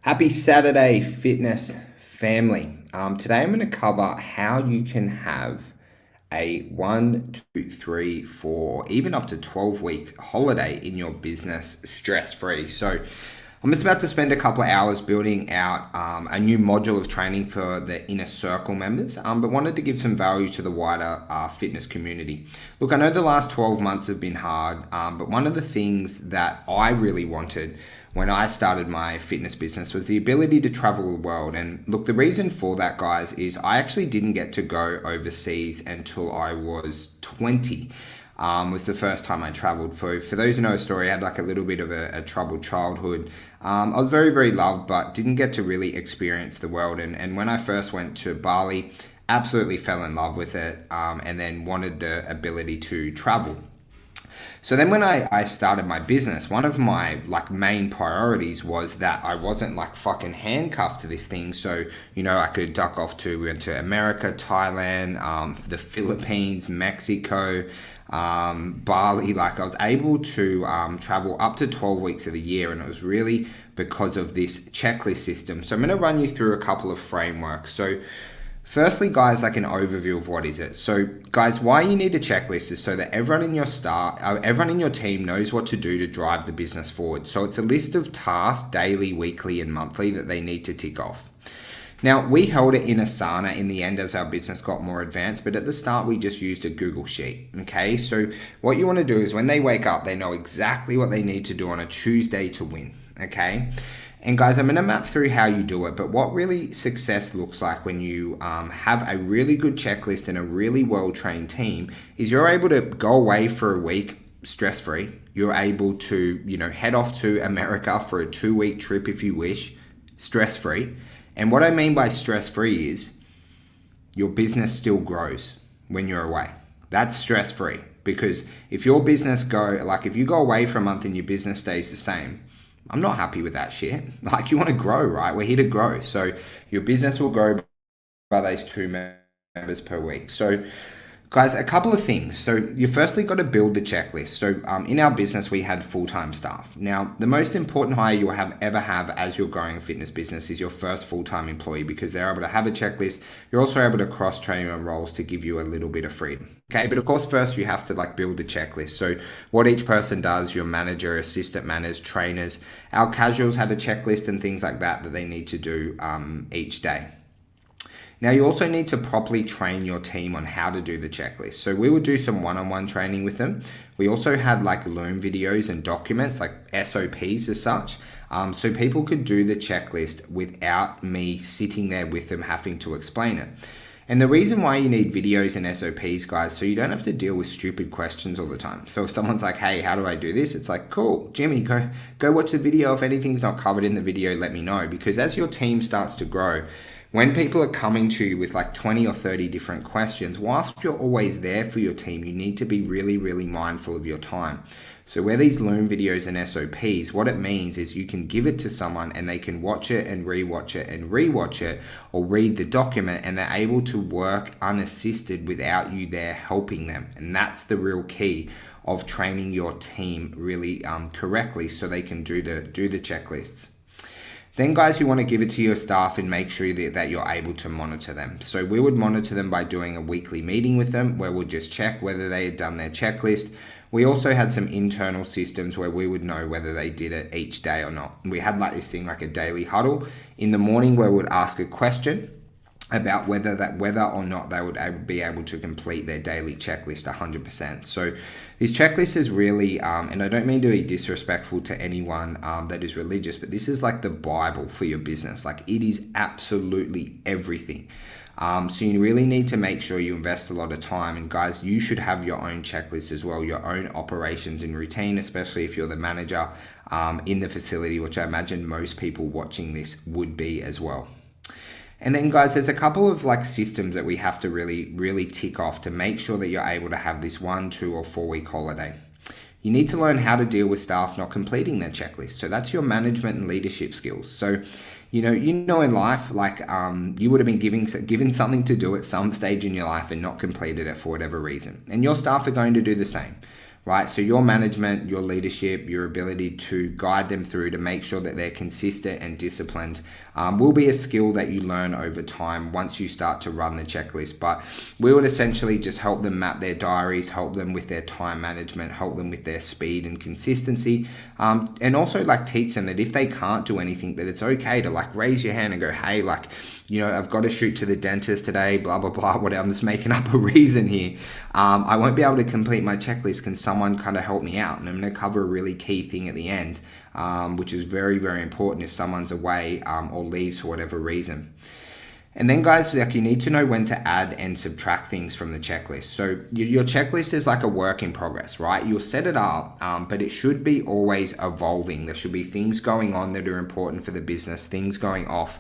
Happy Saturday, fitness family. Today I'm going to cover how you can have a 1, 2, 3, 4, even up to 12-week holiday in your business stress-free. So I'm just about to spend a couple of hours building out a new module of training for the Inner Circle members, but wanted to give some value to the wider fitness community. Look, I know the last 12 months have been hard, but one of the things that I really wanted when I started my fitness business was the ability to travel the world. And look, the reason for that, guys, is I actually didn't get to go overseas until I was 20. Was the first time I traveled. For those who know the story, I had like a little bit of a troubled childhood. I was very, very loved, but didn't get to really experience the world. And when I first went to Bali, absolutely fell in love with it, and then wanted the ability to travel. So then when I started my business, one of my main priorities was that I wasn't fucking handcuffed to this thing. So, I could duck off we went to America, Thailand, the Philippines, Mexico, Bali. I was able to travel up to 12 weeks of the year, and it was really because of this checklist system. So I'm going to run you through a couple of frameworks. So firstly, guys, an overview of what is it. So, guys, why you need a checklist is so that everyone in your team knows what to do to drive the business forward. So it's a list of tasks, daily, weekly, and monthly, that they need to tick off. Now, we held it in Asana in the end as our business got more advanced, but at the start, we just used a Google Sheet, okay? So what you want to do is when they wake up, they know exactly what they need to do on a Tuesday to win, okay? And guys, I'm going to map through how you do it, but what really success looks like when you have a really good checklist and a really well-trained team is you're able to go away for a week stress-free. You're able to, head off to America for a 2-week trip if you wish, stress-free. And what I mean by stress-free is your business still grows when you're away. That's stress-free, because if your business if you go away for a month and your business stays the same, I'm not happy with that shit. You want to grow, right? We're here to grow. So your business will grow by those 2 members per week. So guys, a couple of things. So you firstly got to build the checklist. So in our business, we had full-time staff. Now, the most important hire you'll ever have as you're growing a fitness business is your first full-time employee, because they're able to have a checklist. You're also able to cross-train on roles to give you a little bit of freedom. Okay, but of course, first you have to build the checklist. So what each person does, your manager, assistant managers, trainers, our casuals had a checklist and things like that they need to do each day. Now, you also need to properly train your team on how to do the checklist. So we would do some one-on-one training with them. We also had Loom videos and documents, SOPs as such. So people could do the checklist without me sitting there with them having to explain it. And the reason why you need videos and SOPs, guys, so you don't have to deal with stupid questions all the time. So if someone's like, hey, how do I do this? It's cool, Jimmy, go watch the video. If anything's not covered in the video, let me know. Because as your team starts to grow, when people are coming to you with 20 or 30 different questions, whilst you're always there for your team, you need to be really, really mindful of your time. So where these Loom videos and SOPs, what it means is you can give it to someone and they can watch it and rewatch it and rewatch it, or read the document, and they're able to work unassisted without you there helping them. And that's the real key of training your team really correctly so they can do the checklists. Then, guys, you want to give it to your staff and make sure that you're able to monitor them. So we would monitor them by doing a weekly meeting with them where we'll just check whether they had done their checklist. We also had some internal systems where we would know whether they did it each day or not. We had this thing a daily huddle in the morning where we would ask a question about whether or not they would be able to complete their daily checklist 100%. So this checklist is really, and I don't mean to be disrespectful to anyone that is religious, but this is the Bible for your business. It is absolutely everything. So you really need to make sure you invest a lot of time. And guys, you should have your own checklist as well, your own operations and routine, especially if you're the manager in the facility, which I imagine most people watching this would be as well. And then, guys, there's a couple of systems that we have to really, really tick off to make sure that you're able to have this 1, 2, or 4-week holiday. You need to learn how to deal with staff not completing their checklist. So that's your management and leadership skills. So, in life, you would have been given something to do at some stage in your life and not completed it for whatever reason. And your staff are going to do the same. right? So your management, your leadership, your ability to guide them through to make sure that they're consistent and disciplined will be a skill that you learn over time once you start to run the checklist. But we would essentially just help them map their diaries, help them with their time management, help them with their speed and consistency, and also like teach them that if they can't do anything, that it's okay to like raise your hand and go, hey, like, you know, I've got to shoot to the dentist today, blah, blah, blah, whatever. I'm just making up a reason here. I won't be able to complete my checklist. Can someone kind of help me out? And I'm going to cover a really key thing at the end, which is very, very important if someone's away or leaves for whatever reason. And then guys, like you need to know when to add and subtract things from the checklist. So your checklist is like a work in progress, right? You'll set it up, but it should be always evolving. There should be things going on that are important for the business, things going off.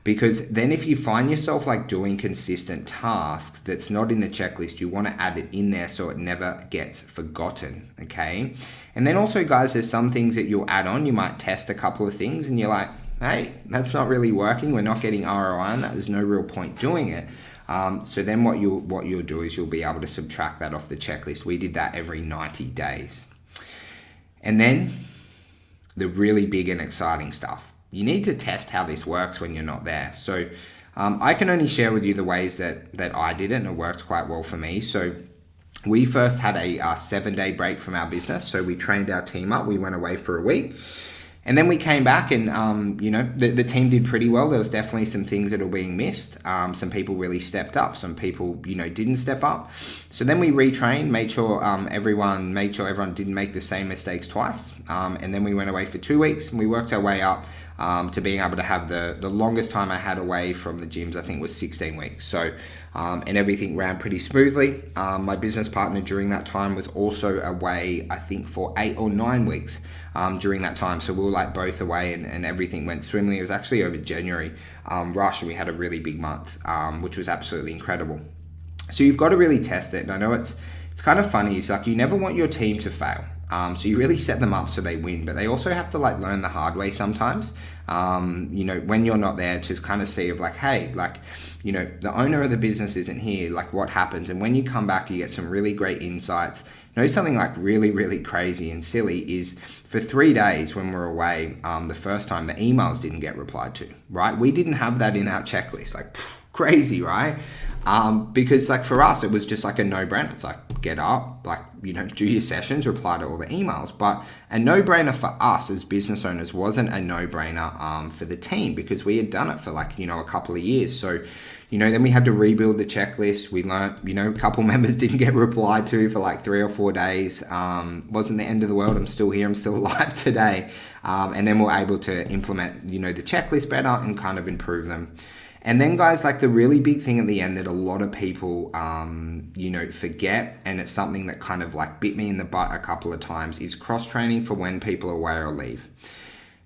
Because then if you find yourself like doing consistent tasks that's not in the checklist, you want to add it in there so it never gets forgotten, okay? And then also guys, there's some things that you'll add on. You might test a couple of things and you're like, hey, that's not really working. We're not getting ROI on that. There's no real point doing it. So then what you'll do is you'll be able to subtract that off the checklist. We did that every 90 days. And then the really big and exciting stuff. You need to test how this works when you're not there. So I can only share with you the ways that I did it, and it worked quite well for me. So we first had a 7-day break from our business. So we trained our team up. We went away for a week. And then we came back and, you know, the team did pretty well. There was definitely some things that were being missed. Some people really stepped up. Some people, you know, didn't step up. So then we retrained, made sure everyone didn't make the same mistakes twice. And then we went away for 2 weeks and we worked our way up to being able to have the longest time I had away from the gyms, I think was 16 weeks. So, and everything ran pretty smoothly. My business partner during that time was also away, I think for 8 or 9 weeks. During that time. So we were like both away and everything went swimmingly. It was actually over January rush. We had a really big month, which was absolutely incredible. So you've got to really test it. And I know it's kind of funny. It's like you never want your team to fail. So you really set them up so they win, but they also have to like learn the hard way sometimes. You know, when you're not there to kind of see of like, hey, like, you know, the owner of the business isn't here, like what happens? And when you come back, you get some really great insights. You know, something like really, really crazy and silly is for 3 days when we're away, the first time the emails didn't get replied to, right? We didn't have that in our checklist, like crazy, right? Because like for us, it was just like a no-brainer. It's like, get up, like, you know, do your sessions, reply to all the emails. But a no-brainer for us as business owners wasn't a no-brainer for the team because we had done it for like, you know, a couple of years. So, you know, then we had to rebuild the checklist. We learned, you know, a couple members didn't get replied to for like 3 or 4 days. Wasn't the end of the world. I'm still here. I'm still alive today. And then we're able to implement, you know, the checklist better and kind of improve them. And then guys, like the really big thing at the end that a lot of people, you know, forget, and it's something that kind of like bit me in the butt a couple of times, is cross-training for when people are away or leave.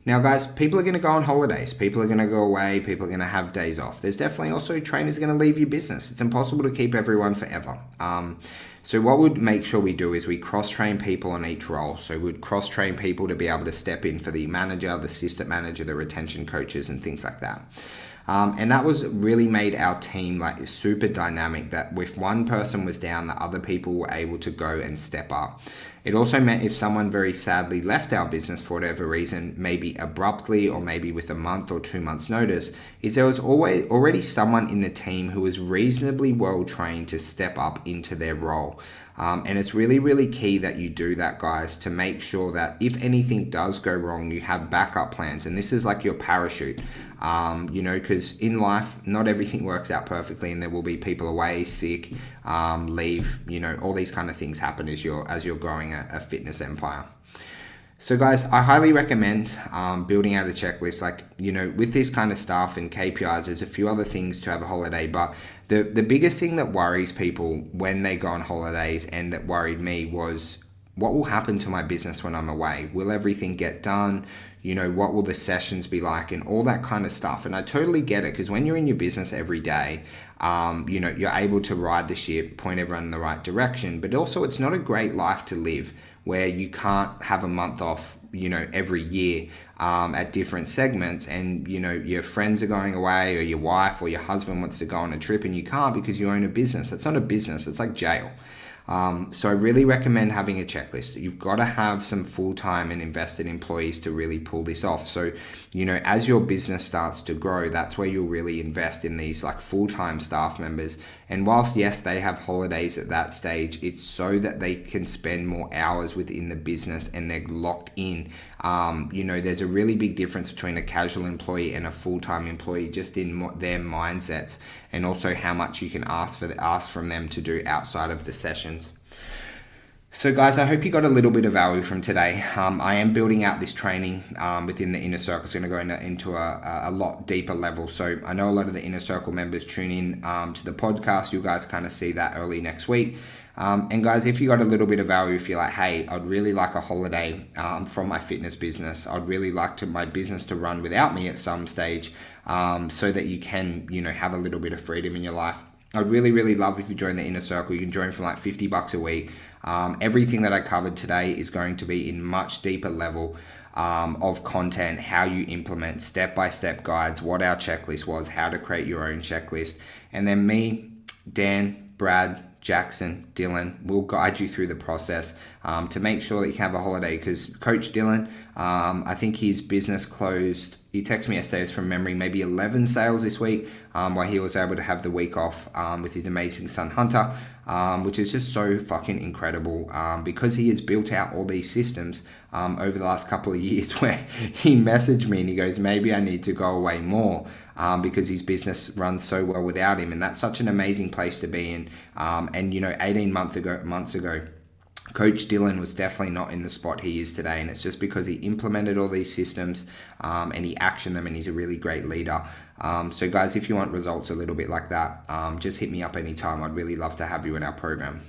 Now guys, people are going to go on holidays, people are going to go away, people are going to have days off. There's definitely also trainers going to leave your business. It's impossible to keep everyone forever. So what we'd make sure we do is we cross-train people on each role. So we'd cross-train people to be able to step in for the manager, the assistant manager, the retention coaches and things like that. And that was really made our team like super dynamic, that if one person was down, the other people were able to go and step up. It also meant if someone very sadly left our business for whatever reason, maybe abruptly or maybe with a month or 2 months notice, is there was already someone in the team who was reasonably well trained to step up into their role. And it's really, really key that you do that, guys, to make sure that if anything does go wrong, you have backup plans. And this is like your parachute, you know, because in life, not everything works out perfectly, and there will be people away, sick, leave, you know, all these kind of things happen as you're growing a fitness empire. So guys, I highly recommend building out a checklist. Like, you know, with this kind of stuff and KPIs, there's a few other things to have a holiday, but the biggest thing that worries people when they go on holidays, and that worried me, was what will happen to my business when I'm away? Will everything get done? You know, what will the sessions be like and all that kind of stuff? And I totally get it, because when you're in your business every day, you know, you're able to ride the ship, point everyone in the right direction, but also it's not a great life to live where you can't have a month off, you know, every year at different segments, and, you know, your friends are going away, or your wife or your husband wants to go on a trip and you can't because you own a business. That's not a business. It's like jail. So I really recommend having a checklist. You've got to have some full-time and invested employees to really pull this off. So, as your business starts to grow, that's where you'll really invest in these like full-time staff members. And whilst, yes, they have holidays at that stage, it's so that they can spend more hours within the business and they're locked in. There's a really big difference between a casual employee and a full-time employee, just in their mindsets, and also how much you can ask from them to do outside of the sessions. So guys, I hope you got a little bit of value from today. I am building out this training within the Inner Circle. It's going to go into a lot deeper level. So I know a lot of the Inner Circle members tune in to the podcast. You guys kind of see that early next week. And guys, if you got a little bit of value, if you're like, hey, I'd really like a holiday from my fitness business. I'd really like my business to run without me at some stage so that you can, have a little bit of freedom in your life. I'd really, really love if you join the Inner Circle. You can join for like $50 a week. Everything that I covered today is going to be in much deeper level of content, how you implement step-by-step guides, what our checklist was, how to create your own checklist. And then me, Dan, Brad, Jackson, Dylan will guide you through the process to make sure that you can have a holiday, because Coach Dylan, I think his business closed, he texted me yesterday, it's from memory, maybe 11 sales this week, while he was able to have the week off with his amazing son Hunter, which is just so fucking incredible because he has built out all these systems over the last couple of years, where he messaged me and he goes, maybe I need to go away more because his business runs so well without him. And that's such an amazing place to be in. And 18 months ago, Coach Dylan was definitely not in the spot he is today, and it's just because he implemented all these systems and he actioned them, and he's a really great leader. So guys, if you want results a little bit like that, just hit me up anytime. I'd really love to have you in our program.